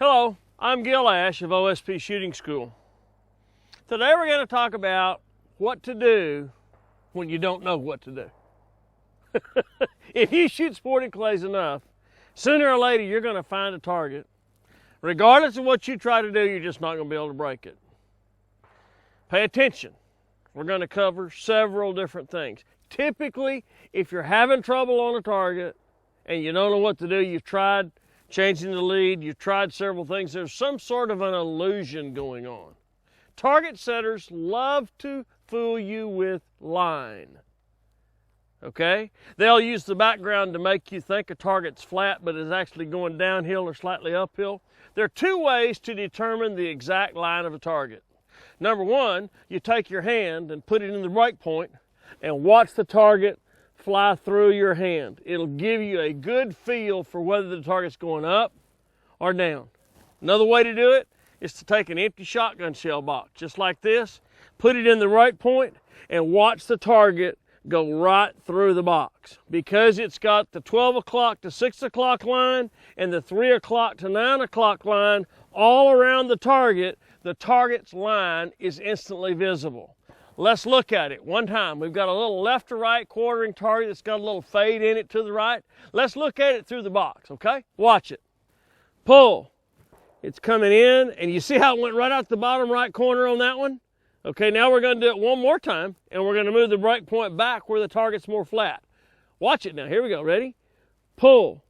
Hello, I'm Gil Ash of OSP Shooting School. Today we're going to talk about what to do when you don't know what to do. If you shoot sporting clays enough, sooner or later you're going to find a target. Regardless of what you try to do, you're just not going to be able to break it. Pay attention. We're going to cover several different things. Typically, if you're having trouble on a target and you don't know what to do, you've tried changing the lead, you've tried several things, there's some sort of an illusion going on. Target setters love to fool you with line. Okay? They'll use the background to make you think a target's flat but is actually going downhill or slightly uphill. There are two ways to determine the exact line of a target. Number one, you take your hand and put it in the break point and watch the target fly through your hand. It'll give you a good feel for whether the target's going up or down. Another way to do it is to take an empty shotgun shell box, just like this, put it in the right point, and watch the target go right through the box. Because it's got the 12 o'clock to 6 o'clock line and the 3 o'clock to 9 o'clock line all around the target's line is instantly visible. Let's look at it one time. We've got a little left to right quartering target that's got a little fade in it to the right. Let's look at it through the box, okay? Watch it. Pull. It's coming in, and you see how it went right out the bottom right corner on that one? Okay, now we're going to do it one more time, and we're going to move the break point back where the target's more flat. Watch it now. Here we go. Ready? Pull.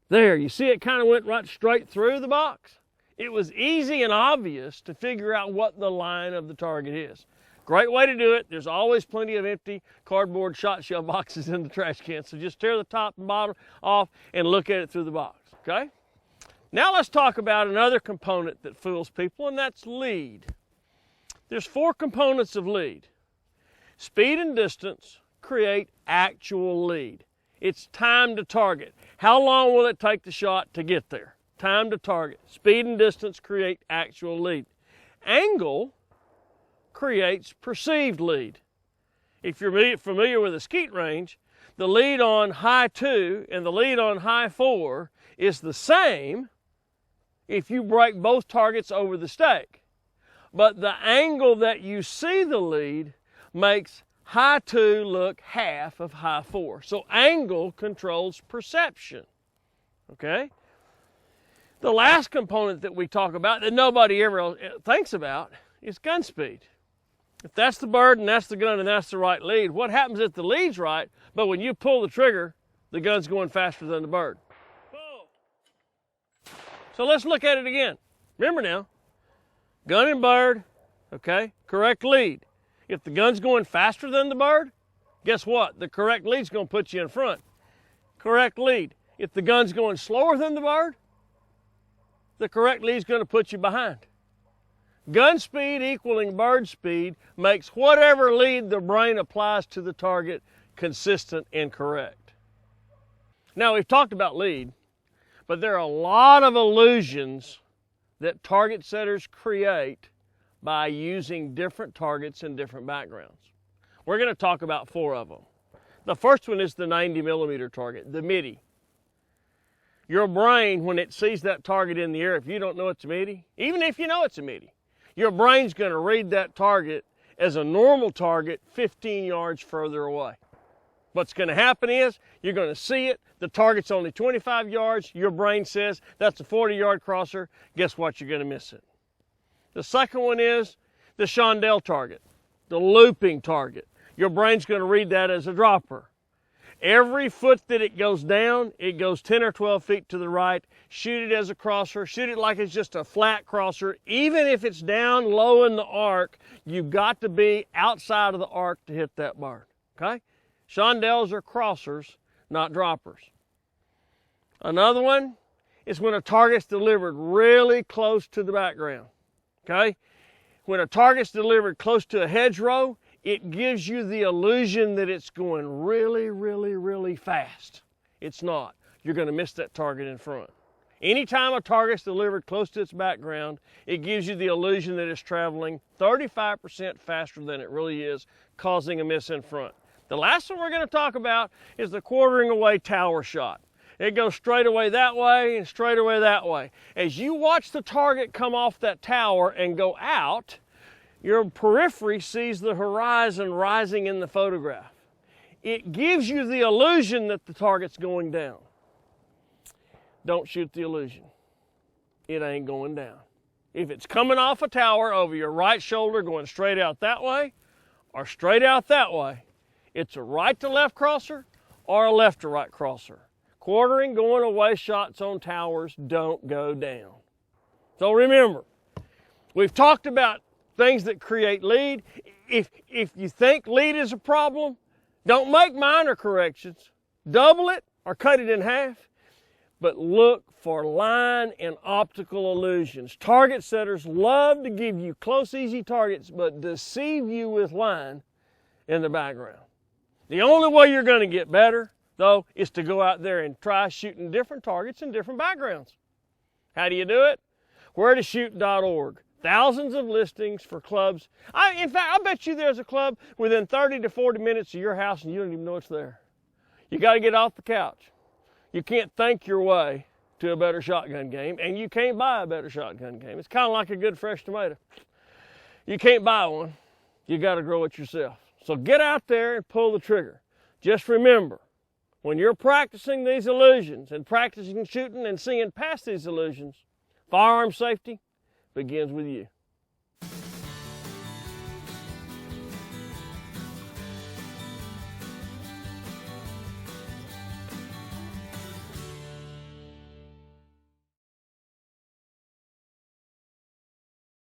There. You see it kind of went right straight through the box? It was easy and obvious to figure out what the line of the target is. Great way to do it. There's always plenty of empty cardboard shot shell boxes in the trash can, so just tear the top and bottom off and look at it through the box, okay? Now let's talk about another component that fools people, and that's lead. There's four components of lead. Speed and distance create actual lead. It's time to target. How long will it take the shot to get there? Time to target. Speed and distance create actual lead. Angle creates perceived lead. If you're familiar with a skeet range, the lead on high 2 and the lead on high 4 is the same if you break both targets over the stake. But the angle that you see the lead makes high 2 look half of high 4. So angle controls perception. Okay? The last component that we talk about that nobody ever thinks about is gun speed. If that's the bird and that's the gun and that's the right lead, what happens if the lead's right, but when you pull the trigger, the gun's going faster than the bird? Pull. So let's look at it again. Remember now, gun and bird, okay, correct lead. If the gun's going faster than the bird, guess what? The correct lead's going to put you in front. Correct lead. If the gun's going slower than the bird, the correct lead's going to put you behind. Gun speed equaling bird speed makes whatever lead the brain applies to the target consistent and correct. Now, we've talked about lead, but there are a lot of illusions that target setters create by using different targets in different backgrounds. We're going to talk about four of them. The first one is the 90 millimeter target, the MIDI. Your brain, when it sees that target in the air, if you don't know it's a MIDI, even if you know it's a MIDI, your brain's going to read that target as a normal target 15 yards further away. What's going to happen is you're going to see it. The target's only 25 yards. Your brain says that's a 40-yard crosser. Guess what? You're going to miss it. The second one is the chandelle target, the looping target. Your brain's going to read that as a dropper. Every foot that it goes down, it goes 10 or 12 feet to the right. Shoot it as a crosser. Shoot it like it's just a flat crosser. Even if it's down low in the arc, you've got to be outside of the arc to hit that bird, okay? Chandelles are crossers, not droppers. Another one is when a target's delivered really close to the background, okay? When a target's delivered close to a hedgerow, it gives you the illusion that it's going really, really, really fast. It's not. You're going to miss that target in front. Anytime a target's delivered close to its background, it gives you the illusion that it's traveling 35% faster than it really is, causing a miss in front. The last one we're going to talk about is the quartering away tower shot. It goes straight away that way and straight away that way. As you watch the target come off that tower and go out, your periphery sees the horizon rising in the photograph. It gives you the illusion that the target's going down. Don't shoot the illusion. It ain't going down. If it's coming off a tower over your right shoulder going straight out that way or straight out that way, it's a right to left crosser or a left to right crosser. Quartering, going away shots on towers don't go down. So remember, we've talked about things that create lead. If you think lead is a problem, don't make minor corrections. Double it or cut it in half. But look for line and optical illusions. Target setters love to give you close, easy targets, but deceive you with line in the background. The only way you're going to get better, though, is to go out there and try shooting different targets in different backgrounds. How do you do it? Wheretoshoot.org. Thousands of listings for clubs. In fact, I bet you there's a club within 30 to 40 minutes of your house and you don't even know it's there. You got to get off the couch. You can't think your way to a better shotgun game, and you can't buy a better shotgun game. It's kind of like a good fresh tomato. You can't buy one. You got to grow it yourself. So get out there and pull the trigger. Just remember, when you're practicing these illusions and practicing shooting and seeing past these illusions, firearm safety begins with you.